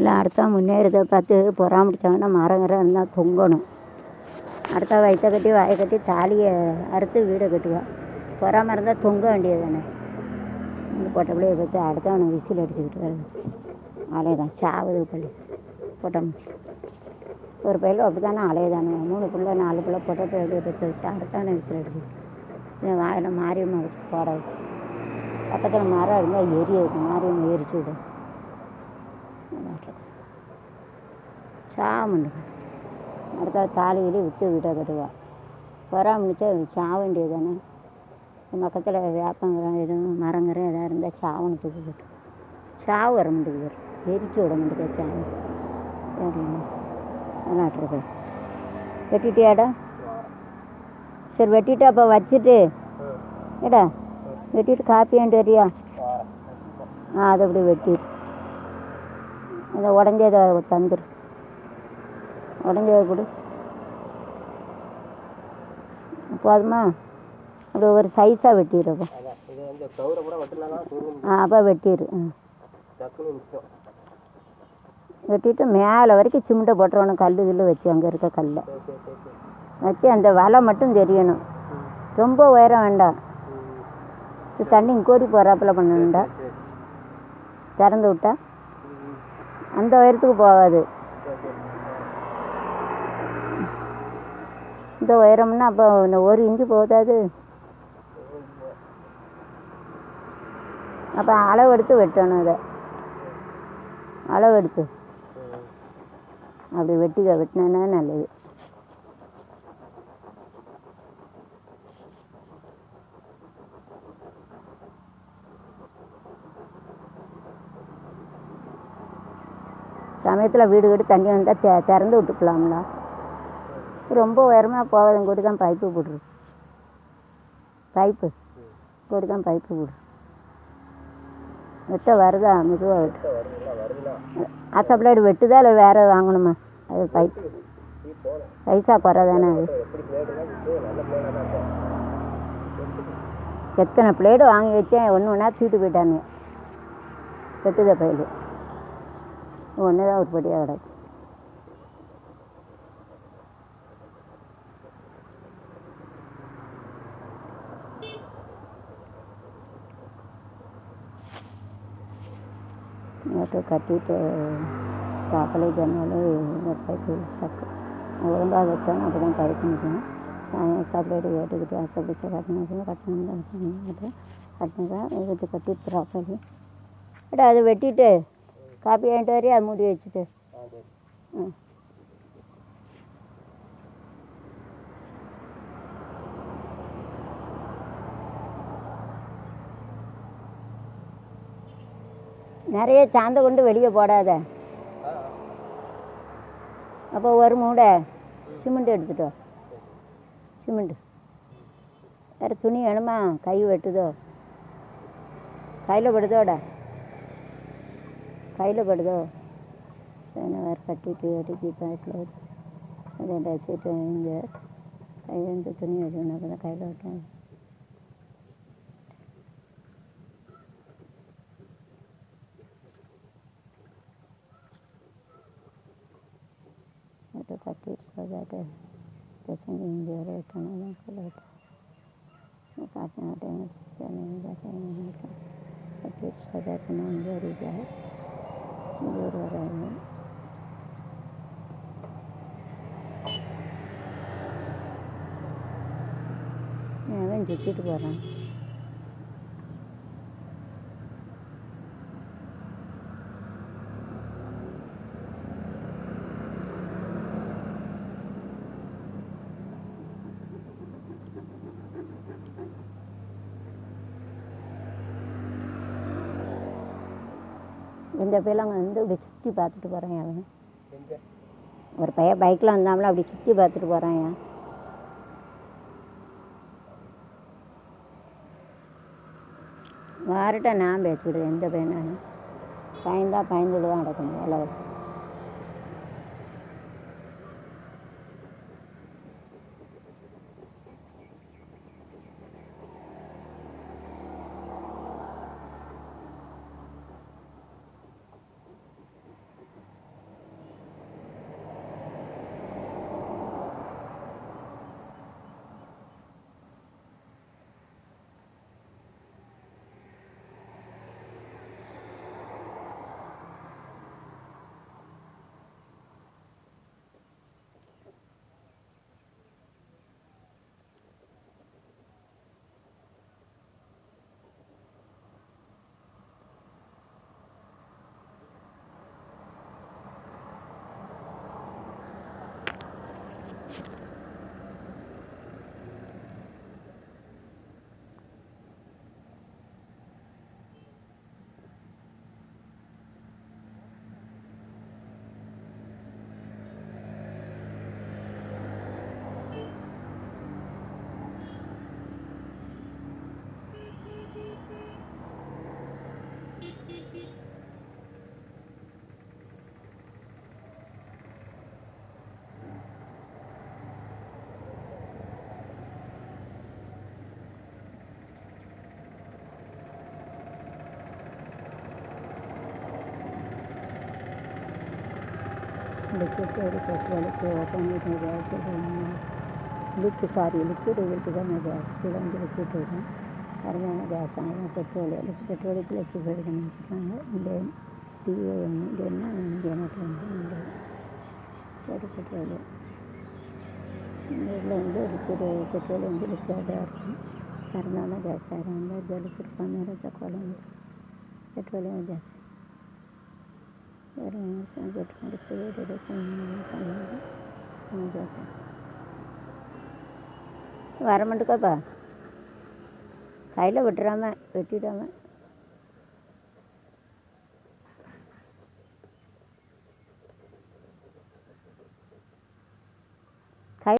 எல்லாம் அடுத்தா முன்னேறதை பார்த்து பொறாமடிச்சாங்கன்னா மரங்கிற இருந்தால் தொங்கணும். அடுத்தா வயிற்ற கட்டி வாயை கட்டி தாலியை அறுத்து வீடை கட்டுவா. பொறாமல் இருந்தால் தொங்க வேண்டியது தானே. இந்த பொட்டை பார்த்து அடுத்தவனை விசில் அடிச்சுக்கிட்டு வருது. அலையதான் சாவுது பள்ளி பொட்டம். ஒரு பையில அப்படி தானே அலையதானே. 3 பிள்ளை 4 பிள்ளை பொட்டை பெற்று வச்சு அடுத்தவனை விசில் அடிச்சு வாயில் மாரியம்மா வச்சு போடாது. பக்கத்தில் மரம் இருந்தால் எரியாது. மாரியம்மா எரிச்சு விடு. சாமுண்டு அடுத்த தாலியிலே விட்டு வீட்டை கட்டுவா. பொறாமணிச்சா சாவ வேண்டியது தானே. பக்கத்தில் வேப்பங்கிற எதுவும் மரங்கிற எதாவது இருந்தால் சாவணத்துக்கு கட்டு. சாவு வர முடியுது வரும். எரிச்சு விட முடியுது சாவு. விளாட்றது வெட்டிட்டியாடா? சரி வெட்டிட்டு அப்போ வச்சுட்டு ஏடா வெட்டிட்டு காப்பி வாங்கிட்டு வரியா? அதை அப்படி வெட்டிடு. அதை உடஞ்சதை தந்துடு. உடஞ்சதை கொடு போதுமா? அப்படி ஒரு சைஸாக வெட்டிடுறப்போ. அப்போ வெட்டிடு. வெட்டிட்டு மேலே வரைக்கும் சிமெண்ட்டை போட்டுருவணும். கல் வச்சு அங்கே இருக்க கல்லை வச்சு அந்த வலை மட்டும் தெரியணும். ரொம்ப உயரம் வேண்டாம். தண்ணி கோரி போகிறாப்புல பண்ணணுண்டா. திறந்து விட்டா அந்த உயரத்துக்கு போகாது. இந்த உயரம்னா அப்போ 1 இன்ச்சு போதாது. அப்போ அளவெடுத்து வெட்டணும். அதை அளவெடுத்து அப்படி வெட்டினா நல்லது. சமயத்தில் வீடு வீடு தண்ணி வந்தால் திறந்து விட்டுக்கலாம்ல. ரொம்ப உயரமாக போகாதுங்க கூட தான் பைப்பு போடுறது. பைப்பு கூட தான் பைப்பு போடுறது. வெட்ட வருதா? மெதுவாக வெட்டு. ஆசாப்பிள்ளாடு வெட்டுதா இல்லை வேறு வாங்கணுமா? அது பைசா குறை தானே. அது எத்தனை பிளேடு வாங்கி வச்சேன். ஒன்று தூக்கிட்டு போயிட்டாங்க. வெட்டுத பயிர் ஒன்று தான் உற்பத்தியாக கிடக்கு. கட்டிட்டு சாக்கலை ஜன்னல் பைப்பு ஸ்டக்கு ஒழுங்காக வச்சோம். அப்படி தான் பறிக்க முடியும். சாப்பிட்டு கேட்டுக்கிட்டு ஆசை கட்டணும். கட்டினதான் எடுத்து கட்டிட்டு ப்ராப்பர்லி பட் அதை வெட்டிட்டு காப்பி வாங்கிட்டு வரையும் அதை மூடி வச்சுட்டு நிறைய சாந்தை கொண்டு வெளியே போடாத. அப்போ ஒரு மூடை சிமெண்ட் எடுத்துட்டோம். சிமெண்ட் வேறு துணி வேணுமா? கை வெட்டுதோ? கையில் படுதோடா? கையில் படுதோ? வேறு கட்டிட்டு வெட்டிக்கு பேக்கில் அதை வச்சுட்டு இங்கே கையில் துணி வச்சுக்கணும். அப்போ தான் கையில் வெட்டணும். கட்டிட்டு சொல்லிட்டு பிரச்சனை இங்கே வர வைக்கணும். சொல்லிட்டு காப்பி மாட்டேன் கட்டிட்டு சொல்லிட்டு இங்கே வரைக்கும் இங்கே ஒரு வராங்க. அவன் சுற்றிட்டு போகிறான். இந்த பையன் வந்து இப்படி சுற்றி பார்த்துட்டு போகிறேன். அவன் ஒரு பையன் பைக்கில் வந்தாமல அப்படி சுற்றி பார்த்துட்டு போகிறான். வாரட்ட நான் பேசிவிடுவேன். எந்த பையனானு பயந்துட்டு தான் நடக்கணும். வேலை லிக்விட் ஒரு பெட்ரோலுக்கு பண்ணிட்டு கேஸ் லிக்விட் இதுக்கு தான் கேஸ் கீழே வந்து லிக்விட் வரும் கருமையான கேஸ் ஆனால் பெட்ரோலுக்கு லிக்விட் பண்ணி வச்சுருக்காங்க. இந்த டிஏ ஒன்று இது என்ன இங்கே எனக்கு வந்து இந்த ஒரு பெட்ரோலு இந்த இதில் வந்து லிக்விட் பெட்ரோல் வந்து லிக்விடாக இருக்கும். கருமையான கேஸாக இருந்தால் ஜலுக்கு இருப்பாங்க குழம்பு பெட்ரோலியம் கேஸ் வேறு வர மாட்டுக்காப்பா கையில் விட்டுறாம வெட்டிடாமல்